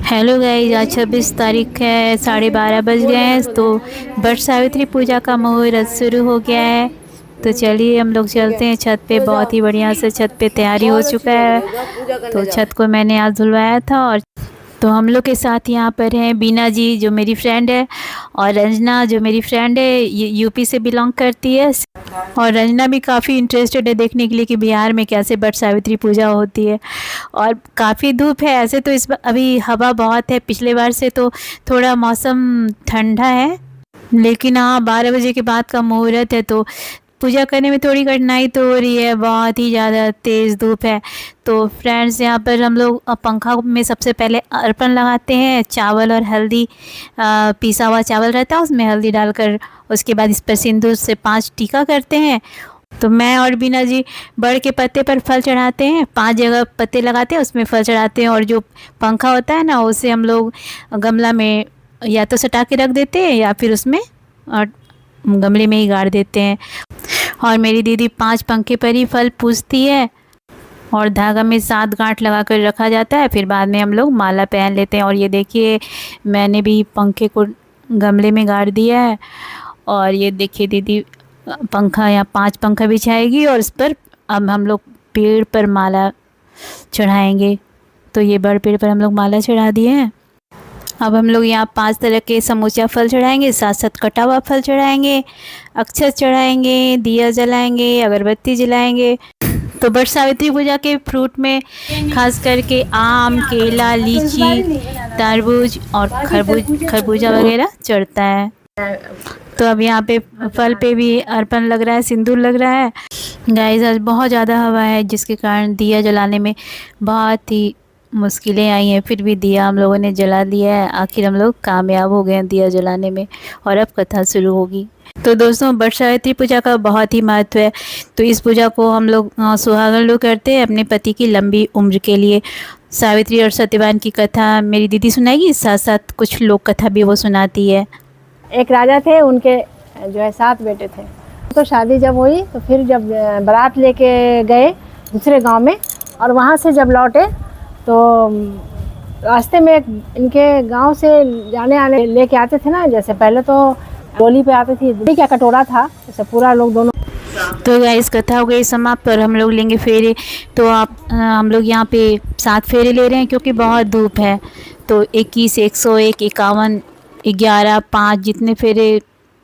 Hello guys, आज 26 तारीख है, 12:30 बज गए हैं। तो वट सावित्री पूजा का मुहूर्त शुरू हो गया है। तो चलिए हम लोग चलते हैं छत पे। बहुत ही बढ़िया से छत पे तैयारी हो चुका है। तो छत को मैंने आज धुलवाया था। और तो हम लोग के साथ यहाँ पर हैं बीना जी जो मेरी फ्रेंड है, और रंजना जो मेरी फ्रेंड है, ये यूपी से बिलोंग करती है। और रंजना भी काफ़ी इंटरेस्टेड है देखने के लिए कि बिहार में कैसे वट सावित्री पूजा होती है। और काफ़ी धूप है। ऐसे तो इस बार अभी हवा बहुत है, पिछले बार से तो थोड़ा मौसम ठंडा है। लेकिन हाँ, 12 बजे के बाद का मुहूर्त है, तो पूजा करने में थोड़ी कठिनाई तो हो रही है। बहुत ही ज़्यादा तेज़ धूप है। तो फ्रेंड्स, यहाँ पर हम लोग पंखा में सबसे पहले अर्पण लगाते हैं। चावल और हल्दी, पिसा हुआ चावल रहता है, उसमें हल्दी डालकर उसके बाद इस पर सिंदूर से 5 टीका करते हैं। तो मैं और बीना जी बड़ के पत्ते पर फल चढ़ाते हैं। 5 जगह पत्ते लगाते हैं, उसमें फल चढ़ाते हैं। और जो पंखा होता है ना, उसे हम लोग गमला में या तो सटा के रख देते हैं या फिर उसमें और गमले में ही गाड़ देते हैं। और मेरी दीदी 5 पंखे पर ही फल पूजती है और धागा में 7 गांठ लगा कर रखा जाता है। फिर बाद में हम लोग माला पहन लेते हैं। और ये देखिए, मैंने भी पंखे को गमले में गाड़ दिया है। और ये देखिए दीदी पंखा, यहाँ 5 पंखा बिछाएगी और उस पर अब हम लोग पेड़ पर माला चढ़ाएंगे। तो ये बड़ पेड़ पर हम लोग माला चढ़ा दिए हैं। अब हम लोग यहाँ 5 तरह के समूचा फल चढ़ाएंगे, साथ साथ कटा हुआ फल चढ़ाएंगे, अक्षत चढ़ाएंगे, दिया जलाएंगे, अगरबत्ती जलाएंगे। तो वट सावित्री पूजा के फ्रूट में खास करके आम, केला, लीची, तरबूज और खरबूजा वगैरह चढ़ता है। तो अब यहाँ पे फल पे भी अर्पण लग रहा है, सिंदूर लग रहा है। गाइस, आज बहुत ज़्यादा हवा है जिसके कारण दिया जलाने में बहुत ही मुश्किलें आई हैं। फिर भी दिया हम लोगों ने जला दिया है। आखिर हम लोग कामयाब हो गए हैं दिया जलाने में। और अब कथा शुरू होगी। तो दोस्तों, वट सावित्री पूजा का बहुत ही महत्व है। तो इस पूजा को हम लोग सुहागन लोग करते हैं अपने पति की लंबी उम्र के लिए। सावित्री और सत्यवान की कथा मेरी दीदी सुनाएगी, साथ साथ कुछ लोक कथा भी वो सुनाती है। एक राजा थे, उनके जो है 7 बेटे थे। तो शादी जब हुई तो फिर जब बारात लेके गए दूसरे गांव में, और वहां से जब लौटे तो रास्ते में इनके गांव से जाने आने लेके आते थे ना, जैसे पहले तो डोली पे आती थी, क्या कटोरा था, जैसे पूरा लोग दोनों। तो गाइस, कथा हो गई समाप्त और हम लोग लेंगे फेरे। तो हम लोग यहाँ पे 7 फेरे ले रहे हैं क्योंकि बहुत धूप है। तो 21, 101, 51, 11, 5 जितने फेरे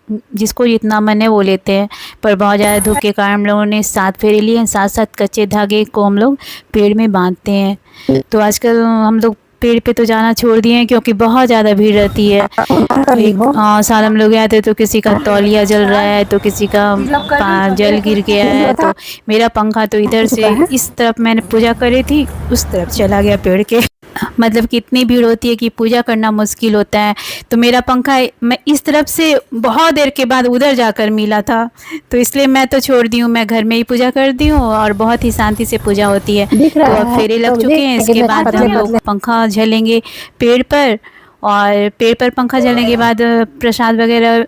जिसको जितना मन है वो लेते हैं। पर बहुत ज़्यादा धूप के कारण हम लोगों ने 7 फेरे लिए हैं। साथ साथ कच्चे धागे को हम लोग पेड़ में बांधते हैं। तो आजकल हम लोग पेड़ पे तो जाना छोड़ दिए हैं क्योंकि बहुत ज़्यादा भीड़ रहती है। तो एक साल हम लोग आए थे तो किसी का तौलिया जल रहा है, तो किसी का जल गिर गया है। तो मेरा पंखा तो इधर से इस तरफ मैंने पूजा करी थी, उस तरफ चला गया पेड़ के। मतलब कि इतनी भीड़ होती है कि पूजा करना मुश्किल होता है। तो मेरा पंखा मैं इस तरफ से बहुत देर के बाद उधर जाकर मिला था, तो इसलिए मैं तो छोड़ दी हूँ। मैं घर में ही पूजा करती हूँ और बहुत ही शांति से पूजा होती है। तो अब फेरे लग चुके हैं। इसके बाद हम लोग पंखा झलेंगे पेड़ पर, और पेड़ पर पंखा झलने के बाद प्रसाद वगैरह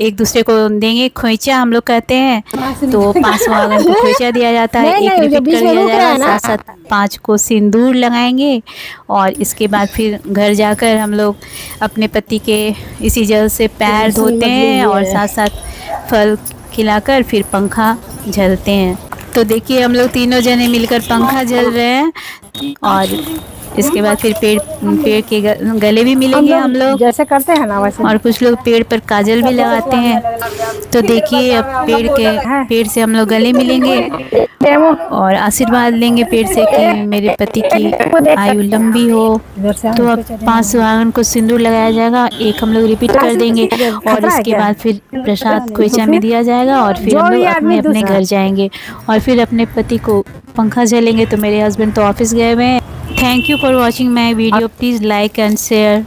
एक दूसरे को देंगे। खोइचा हम लोग कहते हैं, तो 5 सुहागन को खोइचा दिया जाता है। एक रिपीट कर दिया जाएगा। साथ साथ 5 को सिंदूर लगाएंगे। और इसके बाद फिर घर जाकर हम लोग अपने पति के इसी जल से पैर धोते हैं और साथ साथ फल खिलाकर फिर पंखा झलते हैं। तो देखिए, हम लोग तीनों जने मिलकर पंखा झल रहे हैं। और इसके बाद फिर पेड़ के गले भी मिलेंगे हम लोग, जैसे करते हैं ना वैसे। और कुछ लोग पेड़ पर काजल भी लगाते हैं। तो देखिए, अब पेड़ से हम लोग गले मिलेंगे और आशीर्वाद लेंगे पेड़ से कि मेरे पति की आयु लंबी हो। तो अब 5 सुहागन को सिंदूर लगाया जाएगा। एक हम लोग रिपीट कर देंगे और इसके बाद फिर प्रसाद खोइचा में दिया जाएगा। और फिर हम लोग अपने अपने घर जाएंगे और फिर अपने पति को पंखा झलेंगे। तो मेरे हस्बैंड तो ऑफिस गए हुए हैं। Thank you for watching my video. Please like and share.